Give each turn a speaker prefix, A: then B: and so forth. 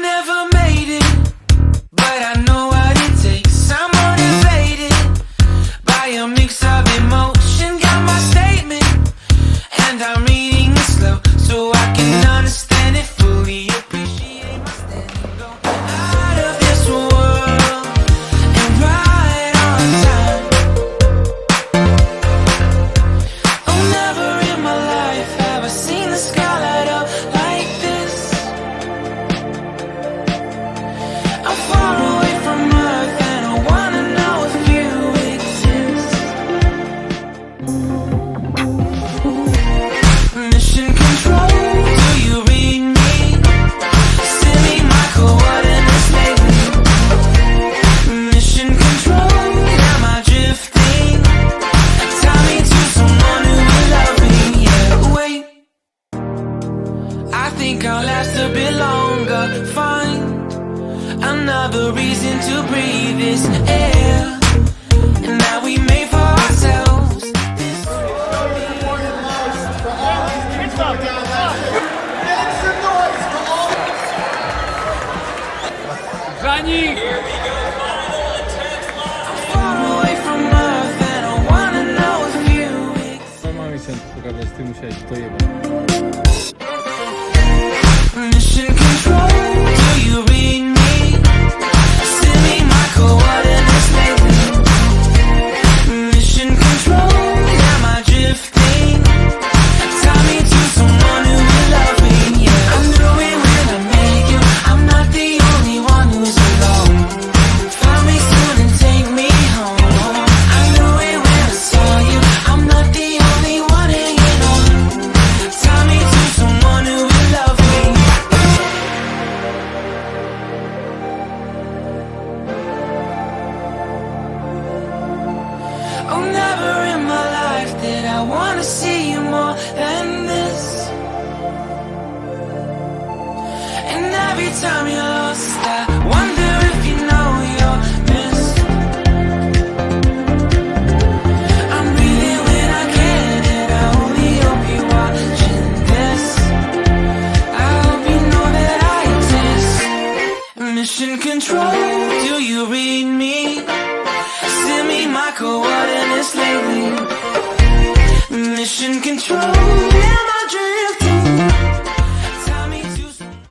A: never made it, but I know what it takes. I'm motivated by a mix of emotion. Got my statement, and I'm reading it slow so I can understand it fully. Appreciate my standing, go out of this world and right on time. Oh, never in my life have I seen the sky light up like this. I'm far away from Earth and I wanna know if you exist. Mission control, do you read me? Send me my coordinates lately. Mission control, am I drifting? Tie me to someone who will love me. Yeah, wait, I think I'll last a bit longer. Find another reason to breathe this air, and now we made for ourselves.
B: Zanik!
A: Far away from Earth and I wanna know if you exist.
B: Co mamy się pokazać? Ty musiałeś dojebać.
A: Mission control, do you read me? Send me my coordinates lately. Mission control, am I drifting? Tie me to someone who will love me. Yeah, I knew it when I met you. I'm not the only one who's alone. Find me soon and take me home. I knew it when I saw you. I'm not the only one hanging on. Tie me to someone who will love me. Oh, never in my life did I wanna see you more than this. And every time you're lost, I wonder if you know you're missed. I'm breathing when I can, and I only hope you're watching this. I hope you know that I exist. Mission control, do you read me? Send me my coordinates lately. Mission control.